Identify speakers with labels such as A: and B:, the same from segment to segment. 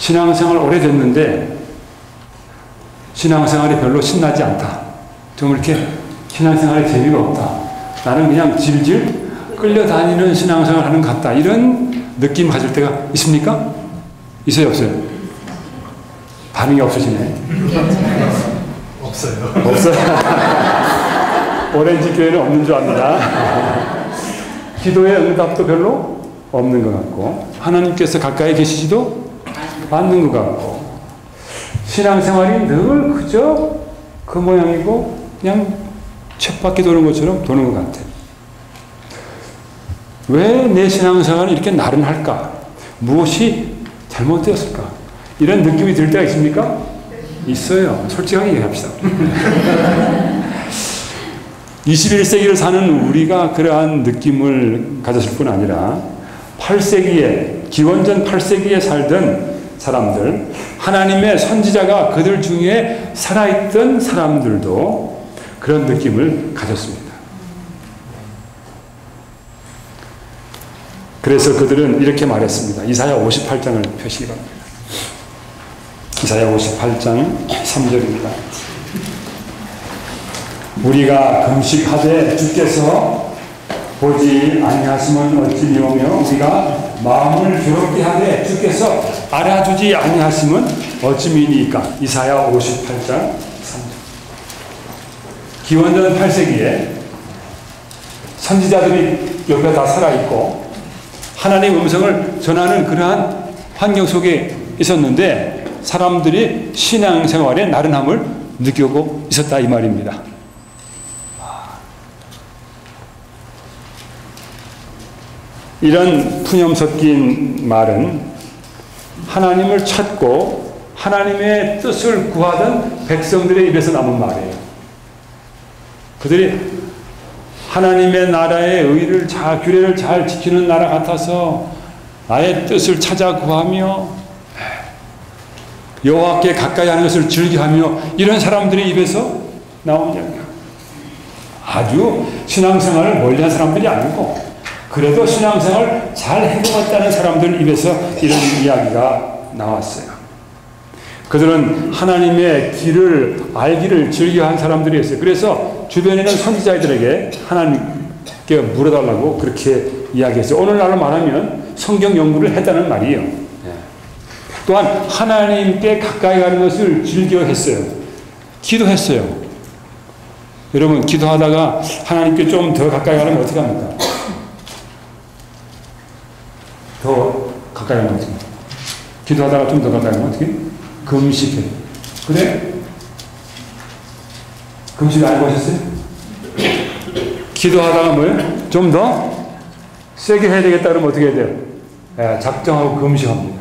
A: 신앙생활 오래됐는데 신앙생활이 별로 신나지 않다. 좀 이렇게 신앙생활에 재미가 없다. 나는 그냥 질질 끌려다니는 신앙생활 하는 것 같다. 이런 느낌 가질 때가 있습니까? 있어요, 없어요? 반응이 없으시네.
B: 없어요.
A: 없어요? 오렌지 교회는 없는 줄 압니다. 기도의 응답도 별로 없는 것 같고, 하나님께서 가까이 계시지도 않는 것 같고, 신앙생활이 늘 그저 그 모양이고 그냥 쳇바퀴 도는 것처럼 도는 것 같아요. 왜 내 신앙생활은 이렇게 나른할까? 무엇이 잘못되었을까? 이런 느낌이 들 때가 있습니까? 있어요. 솔직하게 얘기합시다. 21세기를 사는 우리가 그러한 느낌을 가졌을 뿐 아니라 8세기에, 기원전 8세기에 살던 사람들, 하나님의 선지자가 그들 중에 살아있던 사람들도 그런 느낌을 가졌습니다. 그래서 그들은 이렇게 말했습니다. 이사야 58장을 펴시기 바랍니다. 이사야 58장 3절입니다. 우리가 금식하되 주께서 보지 아니하시면 어찌 미오며 우리가 마음을 괴롭게 하되 주께서 알아주지 아니하시면 어찌 미니까. 이사야 58장 3절. 기원전 8세기에 선지자들이 옆에 다 살아있고 하나님의 음성을 전하는 그러한 환경 속에 있었는데 사람들이 신앙생활의 나른함을 느끼고 있었다 이 말입니다. 이런 푸념 섞인 말은 하나님을 찾고 하나님의 뜻을 구하던 백성들의 입에서 나온 말이에요. 그들이 하나님의 나라의 의를 잘, 규례를 잘 지키는 나라 같아서 나의 뜻을 찾아 구하며 여호와께 가까이 하는 것을 즐겨하며 이런 사람들의 입에서 나온 이야기예요. 아주 신앙생활을 멀리한 사람들이 아니고 그래도 신앙생활을 잘 해보았다는 사람들 입에서 이런 이야기가 나왔어요. 그들은 하나님의 길을 알기를 즐겨한 사람들이었어요. 그래서 주변에 있는 선지자들에게 하나님께 물어달라고 그렇게 이야기했어요. 오늘날로 말하면 성경 연구를 했다는 말이에요. 또한 하나님께 가까이 가는 것을 즐겨했어요. 기도했어요. 여러분 기도하다가 하나님께 좀 더 가까이 가려면 어떻게 합니까? 더 가까이 가면 어떻게? 기도하다가 좀 더 가까이 가면 어떻게? 금식해. 그래? 금식 알고 하셨어요? 기도하다가 뭐예요? 좀 더 세게 해야 되겠다 그러면 어떻게 해야 돼요? 작정하고 금식합니다.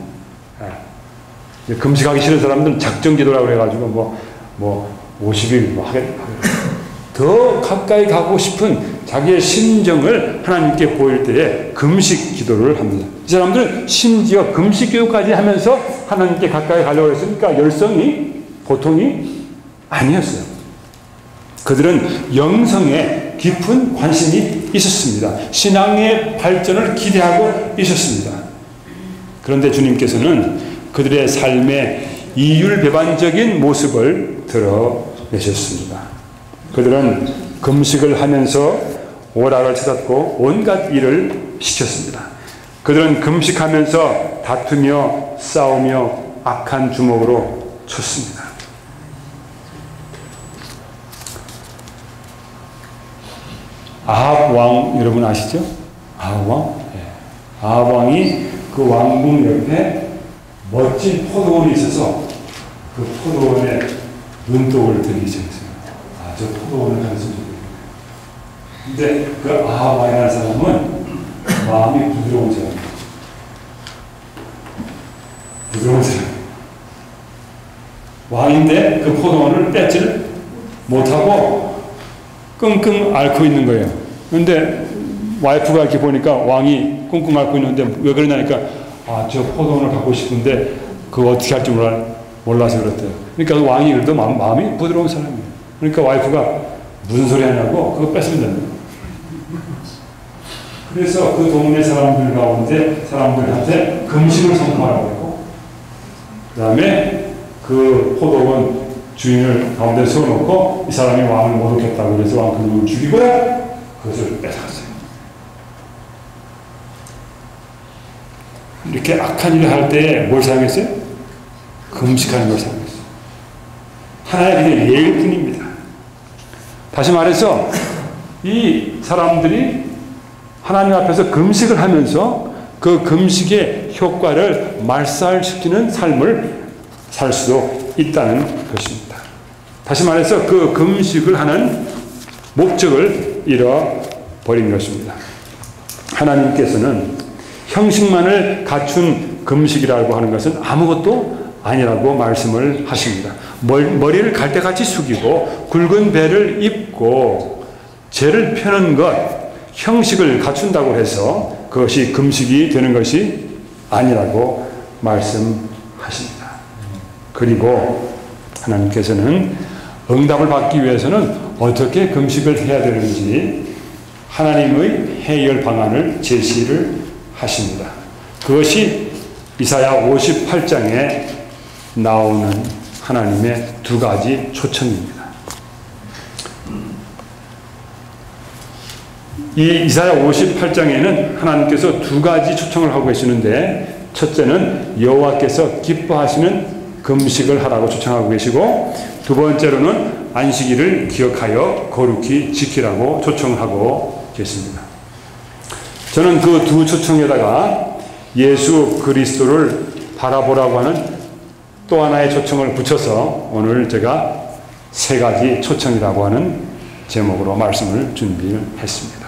A: 금식하기 싫은 사람들은 작정 기도라고 해가지고 50일 하겠다. 더 가까이 가고 싶은 자기의 심정을 하나님께 보일 때에 금식 기도를 합니다. 이 사람들은 심지어 금식 기도까지 하면서 하나님께 가까이 가려고 했으니까 열성이 보통이 아니었어요. 그들은 영성에 깊은 관심이 있었습니다. 신앙의 발전을 기대하고 있었습니다. 그런데 주님께서는 그들의 삶의 이율배반적인 모습을 드러내셨습니다. 그들은 금식을 하면서 오락을 찾았고 온갖 일을 시켰습니다. 그들은 금식하면서 다투며 싸우며 악한 주먹으로 쳤습니다. 아합 왕 여러분 아시죠? 아합 왕? 네. 아합 왕이 그 왕궁 옆에 멋진 포도원이 있어서 그 포도원에 눈독을 들이기 시작했어요. 저 포도원을 가는 소리. 근데 그 아합 왕이라는 사람은 마음이 부드러운 사람이에요. 부드러운 사람. 왕인데 그 포도원을 뺏지를 못하고 끙끙 앓고 있는 거예요. 그런데 와이프가 이렇게 보니까 왕이 끙끙 앓고 있는데 왜 그러냐니까 저 포도원을 갖고 싶은데 그거 어떻게 할지 몰라서 그렇대요. 그러니까 왕이 그래도 마음이 부드러운 사람이에요. 그러니까 와이프가 무슨 소리 하냐고 그거 뺏으면 된다. 그래서 그 동네 사람들 가운데 사람들한테 금식을 선포하라고 했고 그 다음에 그 포도원 주인을 가운데 세워놓고 이 사람이 왕을 모독했다고 그래서 왕 그놈을 죽이고 그것을 뺏어갔어요. 이렇게 악한 일을 할 때 뭘 사용했어요? 금식하는 걸 사용했어요. 하나의 그냥 예일 뿐입니다. 다시 말해서 이 사람들이 하나님 앞에서 금식을 하면서 그 금식의 효과를 말살시키는 삶을 살 수도 있다는 것입니다. 다시 말해서 그 금식을 하는 목적을 잃어버린 것입니다. 하나님께서는 형식만을 갖춘 금식이라고 하는 것은 아무것도 아니라고 말씀을 하십니다. 머리를 갈대같이 숙이고 굵은 배를 입고 죄를 펴는 것, 형식을 갖춘다고 해서 그것이 금식이 되는 것이 아니라고 말씀하십니다. 그리고 하나님께서는 응답을 받기 위해서는 어떻게 금식을 해야 되는지 하나님의 해결 방안을 제시를 하십니다. 그것이 이사야 58장에 나오는 하나님의 두 가지 초청입니다. 이 이사야 58장에는 하나님께서 두 가지 초청을 하고 계시는데, 첫째는 여호와께서 기뻐하시는 금식을 하라고 초청하고 계시고, 두 번째로는 안식일을 기억하여 거룩히 지키라고 초청하고 계십니다. 저는 그 두 초청에다가 예수 그리스도를 바라보라고 하는 또 하나의 초청을 붙여서 오늘 제가 세 가지 초청이라고 하는 제목으로 말씀을 준비를 했습니다.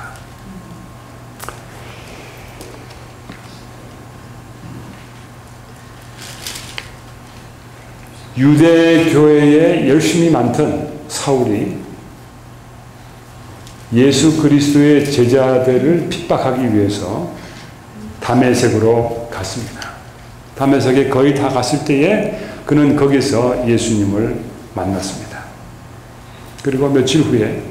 A: 유대 교회에 열심히 많던 사울이 예수 그리스도의 제자들을 핍박하기 위해서 다메섹으로 갔습니다. 다메섹에 거의 다 갔을 때에 그는 거기서 예수님을 만났습니다. 그리고 며칠 후에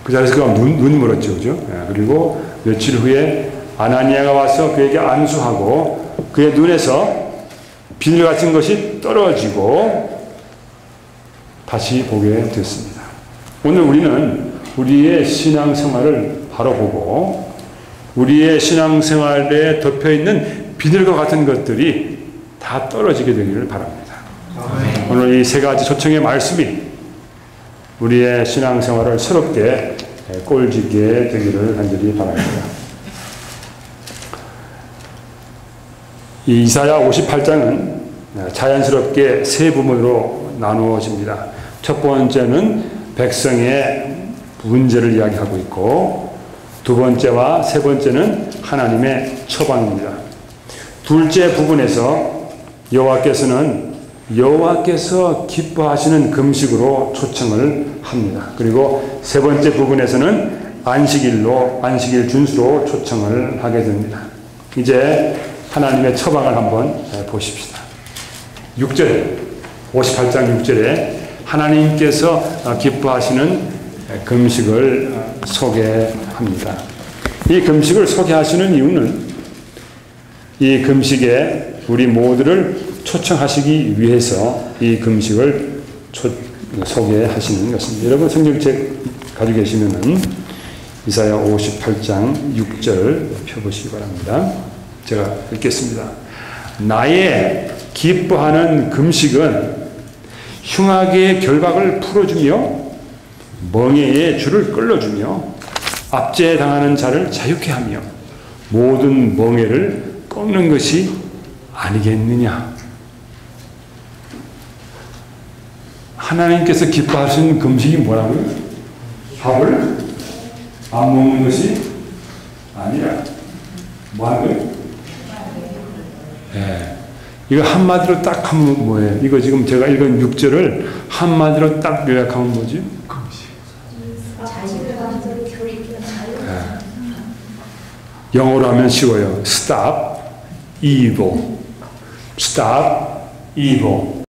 A: 그 자리에서 그가 눈이 멀었죠, 그죠? 그리고 며칠 후에 아나니아가 와서 그에게 안수하고 그의 눈에서 비늘 같은 것이 떨어지고 다시 보게 됐습니다. 오늘 우리는 우리의 신앙생활을 바라보고 우리의 신앙생활에 덮여있는 비늘과 같은 것들이 다 떨어지게 되기를 바랍니다. 아멘. 오늘 이 세 가지 초청의 말씀이 우리의 신앙생활을 새롭게 꼴지게 되기를 간절히 바랍니다. 이 이사야 58장은 자연스럽게 세 부분으로 나누어집니다. 첫 번째는 백성의 문제를 이야기하고 있고, 두 번째와 세 번째는 하나님의 처방입니다. 둘째 부분에서 여호와께서 기뻐하시는 금식으로 초청을 합니다. 그리고 세 번째 부분에서는 안식일 준수로 초청을 하게 됩니다. 이제 하나님의 처방을 한번 보십시다. 6절, 58장 6절에 하나님께서 기뻐하시는 금식을 소개합니다. 이 금식을 소개하시는 이유는 이 금식에 우리 모두를 초청하시기 위해서 이 금식을 소개하시는 것입니다. 여러분 성경책 가지고 계시면은 이사야 58장 6절 펴보시기 바랍니다. 제가 읽겠습니다. 나의 기뻐하는 금식은 흉악의 결박을 풀어주며 멍에의 줄을 끌어주며 압제당하는 자를 자유케 하며 모든 멍에를 꺾는 것이 아니겠느냐. 하나님께서 기뻐하시는 금식이 뭐라고요? 밥을 안 먹는 것이 아니라 뭐 하는 거예요? 네. 이거 한마디로 딱 하면 뭐예요? 이거 지금 제가 읽은 6절을 한마디로 딱 요약하면 뭐지? 네. 영어로 하면 쉬워요. Stop evil. Stop evil.